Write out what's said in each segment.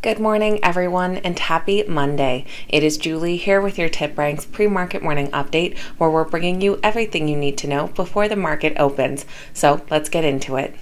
Good morning, everyone, and happy Monday. It is Julie here with your TipRanks pre-market morning update, where we're bringing you everything you need to know before the market opens. So let's get into it.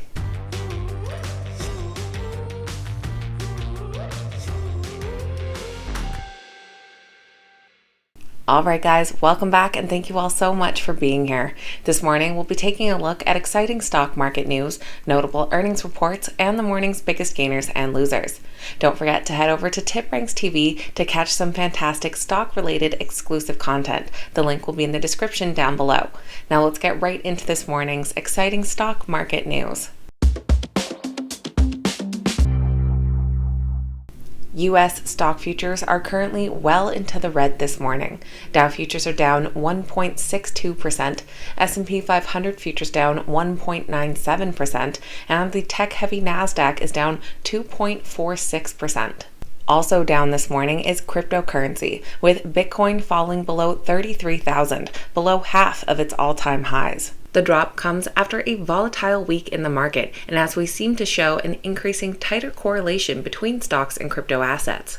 Alright guys, welcome back and thank you all so much for being here. This morning we'll be taking a look at exciting stock market news, notable earnings reports, and the morning's biggest gainers and losers. Don't forget to head over to TipRanks TV to catch some fantastic stock-related exclusive content. The link will be in the description down below. Now let's get right into this morning's exciting stock market news. U.S. stock futures are currently well into the red this morning. Dow futures are down 1.62%, S&P 500 futures down 1.97%, and the tech-heavy NASDAQ is down 2.46%. Also down this morning is cryptocurrency, with Bitcoin falling below 33,000, below half of its all-time highs. The drop comes after a volatile week in the market, and as we seem to show an increasing tighter correlation between stocks and crypto assets.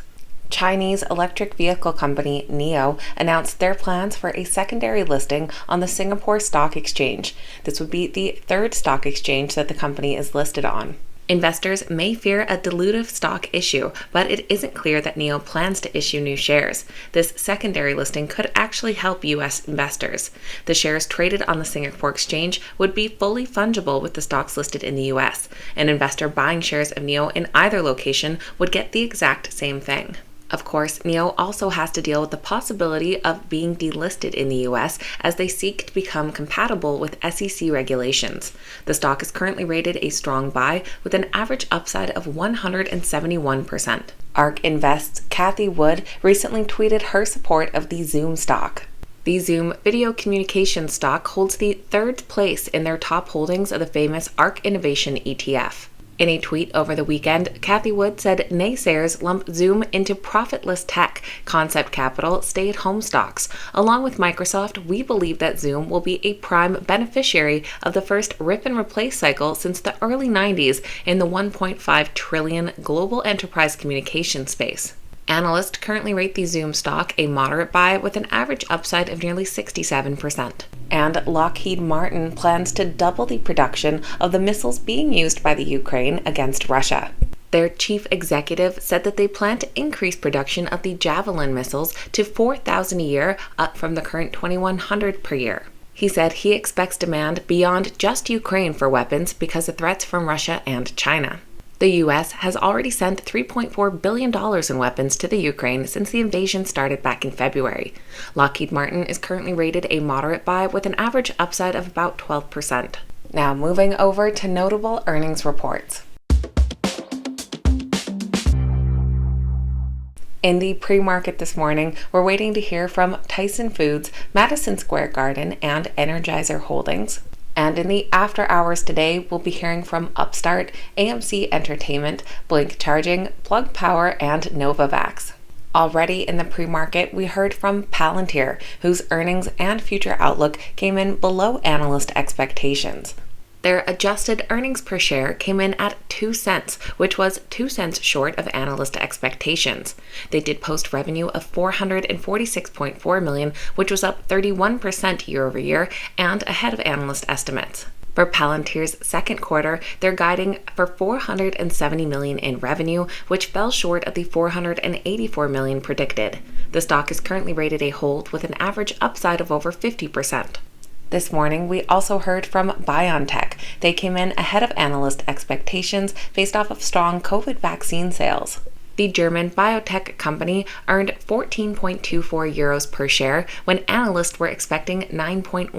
Chinese electric vehicle company NIO announced their plans for a secondary listing on the Singapore Stock Exchange. This would be the third stock exchange that the company is listed on. Investors may fear a dilutive stock issue, but it isn't clear that NIO plans to issue new shares. This secondary listing could actually help U.S. investors. The shares traded on the Singapore Exchange would be fully fungible with the stocks listed in the U.S. An investor buying shares of NIO in either location would get the exact same thing. Of course, NIO also has to deal with the possibility of being delisted in the U.S. as they seek to become compatible with SEC regulations. The stock is currently rated a strong buy with an average upside of 171%. ARK Invest's Cathie Wood recently tweeted her support of the Zoom stock. The Zoom video communication stock holds the third place in their top holdings of the famous ARK Innovation ETF. In a tweet over the weekend, Cathie Wood said naysayers lump Zoom into profitless tech, concept capital, stay-at-home stocks. Along with Microsoft, we believe that Zoom will be a prime beneficiary of the first rip-and-replace cycle since the early 90s in the $1.5 trillion global enterprise communication space. Analysts currently rate the Zoom stock a moderate buy with an average upside of nearly 67%. And Lockheed Martin plans to double the production of the missiles being used by the Ukraine against Russia. Their chief executive said that they plan to increase production of the Javelin missiles to 4,000 a year, up from the current 2,100 per year. He said he expects demand beyond just Ukraine for weapons because of threats from Russia and China. The U.S. has already sent $3.4 billion in weapons to the Ukraine since the invasion started back in February. Lockheed Martin is currently rated a moderate buy with an average upside of about 12%. Now moving over to notable earnings reports. In the pre-market this morning, we're waiting to hear from Tyson Foods, Madison Square Garden, and Energizer Holdings. And in the after hours today, we'll be hearing from Upstart, AMC Entertainment, Blink Charging, Plug Power, and Novavax. Already in the pre-market, we heard from Palantir, whose earnings and future outlook came in below analyst expectations. Their adjusted earnings per share came in at 2 cents, which was 2 cents short of analyst expectations. They did post revenue of $446.4 million, which was up 31% year over year and ahead of analyst estimates. For Palantir's second quarter, they're guiding for $470 million in revenue, which fell short of the $484 million predicted. The stock is currently rated a hold with an average upside of over 50%. This morning, we also heard from BioNtech. They came in ahead of analyst expectations based off of strong COVID vaccine sales. The German biotech company earned 14.24 euros per share when analysts were expecting 9.16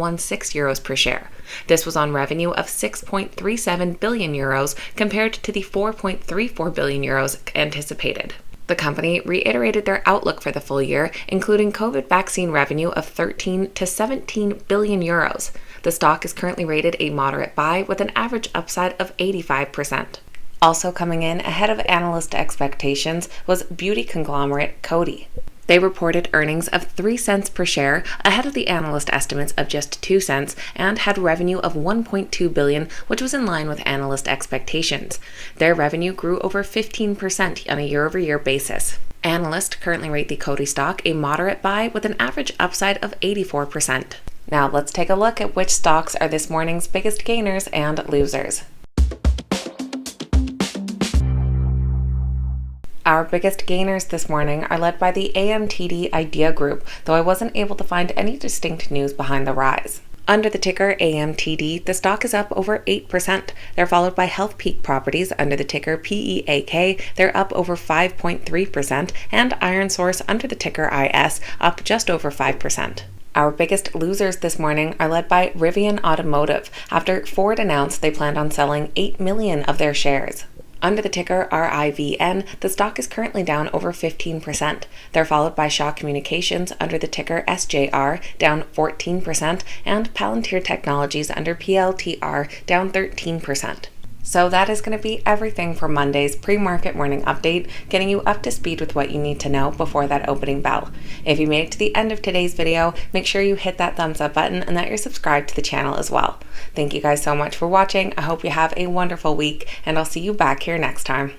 euros per share. This was on revenue of 6.37 billion euros compared to the 4.34 billion euros anticipated. The company reiterated their outlook for the full year, including COVID vaccine revenue of 13 to 17 billion euros. The stock is currently rated a moderate buy with an average upside of 85%. Also coming in ahead of analyst expectations was beauty conglomerate Coty. They reported earnings of 3 cents per share, ahead of the analyst estimates of just 2 cents, and had revenue of $1.2 billion, which was in line with analyst expectations. Their revenue grew over 15% on a year-over-year basis. Analysts currently rate the Coty stock a moderate buy with an average upside of 84%. Now let's take a look at which stocks are this morning's biggest gainers and losers. Our biggest gainers this morning are led by the AMTD Idea Group, though I wasn't able to find any distinct news behind the rise. Under the ticker AMTD, the stock is up over 8%. They're followed by Healthpeak Properties under the ticker PEAK. They're up over 5.3%, and IronSource under the ticker IS up just over 5%. Our biggest losers this morning are led by RIVN Automotive, after Ford announced they planned on selling 8 million of their shares. Under the ticker RIVN, the stock is currently down over 15%. They're followed by Shaw Communications under the ticker SJR, down 14%, and Palantir Technologies under PLTR, down 13%. So that is going to be everything for Monday's pre-market morning update, getting you up to speed with what you need to know before that opening bell. If you made it to the end of today's video, make sure you hit that thumbs up button and that you're subscribed to the channel as well. Thank you guys so much for watching. I hope you have a wonderful week, and I'll see you back here next time.